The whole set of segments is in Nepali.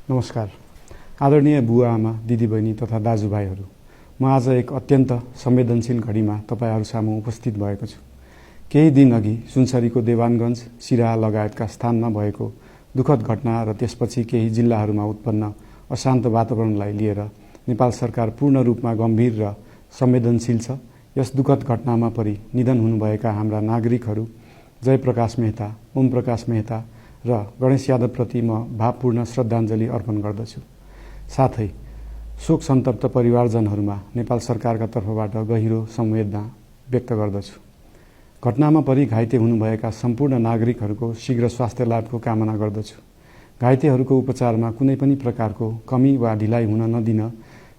नमस्कार। आदरणीय बुवा आमा, दिदीबहिनी तथा दाजुभाइहरू, म आज एक अत्यन्त संवेदनशील घडीमा तपाईहरू सामु उपस्थित भएको छु। केही दिन अघि सुनसरीको देवानगञ्ज, सिराहा लगायतका स्थानमा भएको दुःखद घटना र त्यसपछि केही जिल्लाहरूमा उत्पन्न अशान्त वातावरणलाई लिएर नेपाल सरकार पूर्ण रूपमा गम्भीर र संवेदनशील छ। यस दुःखद घटनामा परि निधन हुनुभएका हाम्रा नागरिकहरू जयप्रकाश मेहता, ओम प्रकाश मेहता र गणेश यादवप्रति म भावपूर्ण श्रद्धाञ्जली अर्पण गर्दछु। साथै शोक सन्तप्त परिवारजनहरूमा नेपाल सरकारका तर्फबाट गहिरो संवेदना व्यक्त गर्दछु। घटनामा परि घाइते हुनुभएका सम्पूर्ण नागरिकहरूको शीघ्र स्वास्थ्य लाभको कामना गर्दछु। घाइतेहरूको उपचारमा कुनै पनि प्रकारको कमी वा ढिलाइ हुन नदिन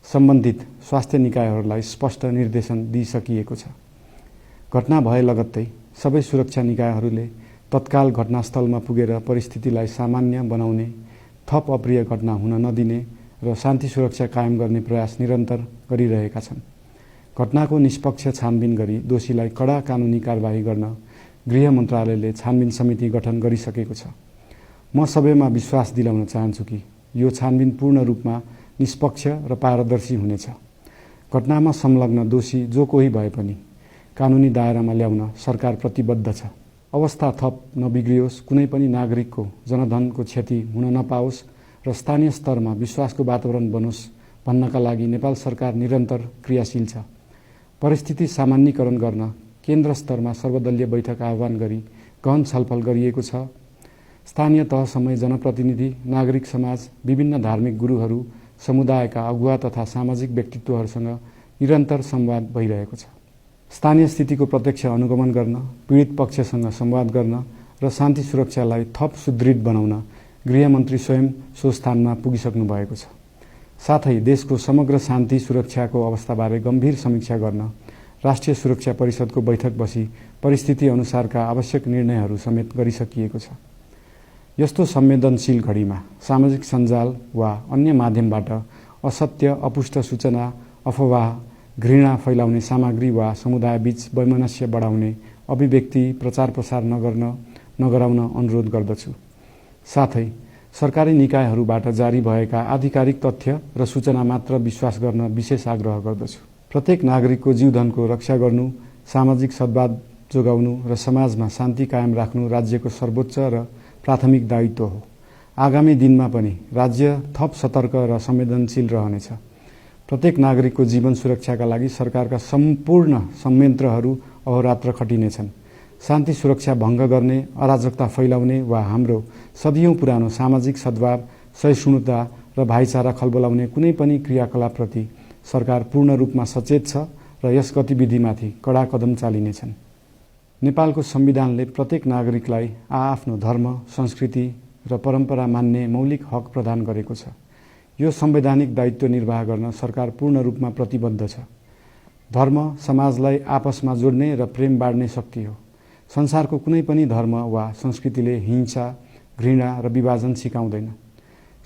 सम्बन्धित स्वास्थ्य निकायहरूलाई स्पष्ट निर्देशन दिइसकिएको छ। घटना भए लगत्तै सबै सुरक्षा निकायहरूले तत्काल घटनास्थलमा पुगेर परिस्थितिलाई सामान्य बनाउने, थप अप्रिय घटना हुन नदिने र शान्ति सुरक्षा कायम गर्ने प्रयास निरन्तर गरिरहेका छन्। घटनाको निष्पक्ष छानबिन गरी दोषीलाई कडा कानुनी कारबाही गर्न गृह मन्त्रालयले छानबिन समिति गठन गरिसकेको छ। म सबैमा विश्वास दिलाउन चाहन्छु कि यो छानबिन पूर्ण रूपमा निष्पक्ष र पारदर्शी हुनेछ। घटनामा संलग्न दोषी जो कोही भए पनि कानुनी दायरामा ल्याउन सरकार प्रतिबद्ध छ। अवस्था थप नबिग्रियोस्, कुनै पनि नागरिकको जनधनको क्षति हुन नपाओस् र स्थानीय स्तरमा विश्वासको वातावरण बनोस् भन्नका लागि नेपाल सरकार निरन्तर क्रियाशील छ। परिस्थिति सामान्यीकरण गर्न केन्द्र स्तरमा सर्वदलीय बैठक आह्वान गरी गहन छलफल गरिएको छ। स्थानीय तहसम्मै जनप्रतिनिधि, नागरिक समाज, विभिन्न धार्मिक गुरुहरू, समुदायका अगुवा तथा सामाजिक व्यक्तित्वहरूसँग निरन्तर संवाद भइरहेको छ। स्थानीय स्थितिको प्रत्यक्ष अनुगमन गर्न, पीडित पक्षसँग संवाद गर्न र शान्ति सुरक्षालाई थप सुदृढ बनाउन गृहमन्त्री स्वयं सो स्थानमा पुगिसक्नु भएको छ। साथै देशको समग्र शान्ति सुरक्षाको अवस्थाबारे गम्भीर समीक्षा गर्न राष्ट्रिय सुरक्षा परिषदको बैठक बसी परिस्थिति अनुसारका आवश्यक निर्णयहरू समेत गरिसकिएको छ। यस्तो संवेदनशील घडीमा सामाजिक सञ्जाल वा अन्य माध्यमबाट असत्य, अपुष्ट सूचना, अफवाह, घृणा फैलाउने सामग्री वा समुदायबीच वैमनस्य बढाउने अभिव्यक्ति प्रचार प्रसार नगराउन अनुरोध गर्दछु। साथै सरकारी निकायहरूबाट जारी भएका आधिकारिक तथ्य र सूचना मात्र विश्वास गर्न विशेष आग्रह गर्दछु। प्रत्येक नागरिकको जीवधनको रक्षा गर्नु, सामाजिक सद्भाव जोगाउनु र समाजमा शान्ति कायम राख्नु राज्यको सर्वोच्च र प्राथमिक दायित्व हो। आगामी दिनमा पनि राज्य थप सतर्क र संवेदनशील रहनेछ। प्रत्येक नागरिकको जीवन सुरक्षाका लागि सरकारका सम्पूर्ण संयन्त्रहरू अहोरात्र खटिनेछन्। शान्ति सुरक्षा भङ्ग गर्ने, अराजकता फैलाउने वा हाम्रो सदियौं पुरानो सामाजिक सद्भाव, सहिष्णुता र भाइचारा खलबलाउने कुनै पनि क्रियाकलापप्रति सरकार पूर्ण रूपमा सचेत छ र यस गतिविधिमाथि कडा कदम चालिनेछन्। नेपालको संविधानले प्रत्येक नागरिकलाई आआफ्नो धर्म, संस्कृति र परम्परा मान्ने मौलिक हक प्रदान गरेको छ। यो संवैधानिक दायित्व निर्वाह गर्न सरकार पूर्ण रूपमा प्रतिबद्ध छ। धर्म समाजलाई आपसमा जोड्ने र प्रेम बाँड्ने शक्ति हो। संसारको कुनै पनि धर्म वा संस्कृतिले हिंसा, घृणा र विभाजन सिकाउँदैन।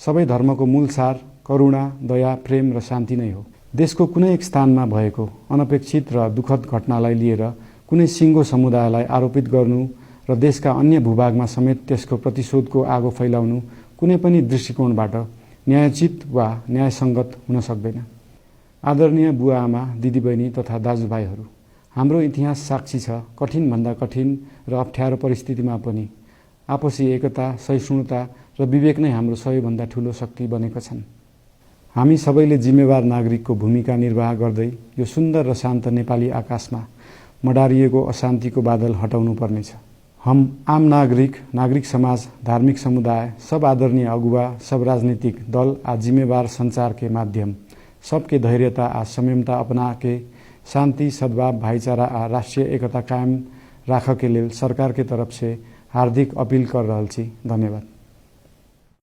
सबै धर्मको मूल सार करुणा, दया, प्रेम र शान्ति नै हो। देशको कुनै एक स्थानमा भएको अनपेक्षित र दुःखद घटनालाई लिएर कुनै सिङ्गो समुदायलाई आरोपित गर्नु र देशका अन्य भूभागमा समेत त्यसको प्रतिशोधको आगो फैलाउनु कुनै पनि दृष्टिकोणबाट न्यायोचित वा न्यायसङ्गत हुन सक्दैन। आदरणीय बुवा आमा, दिदीबहिनी तथा दाजुभाइहरू, हाम्रो इतिहास साक्षी छ कठिनभन्दा कठिन र अप्ठ्यारो परिस्थितिमा पनि आपसी एकता, सहिष्णुता र विवेक नै हाम्रो सबैभन्दा ठूलो शक्ति बनेका छन्। हामी सबैले जिम्मेवार नागरिकको भूमिका निर्वाह गर्दै यो सुन्दर र शान्त नेपाली आकाशमा मडारिएको अशान्तिको बादल हटाउनु पर्नेछ। हम आम नागरिक, नागरिक समाज, धार्मिक समुदाय, सब आदरणीय अगुवा, सब राजनीतिक दल आ जिम्मेवार संचार के माध्यम सबके धैर्यता आ संयमता अपना के शांति, सद्भाव, भाईचारा आ राष्ट्रीय एकता कायम राख के लेल सरकार के तरफ से हार्दिक अपील कर रहल छी। धन्यवाद।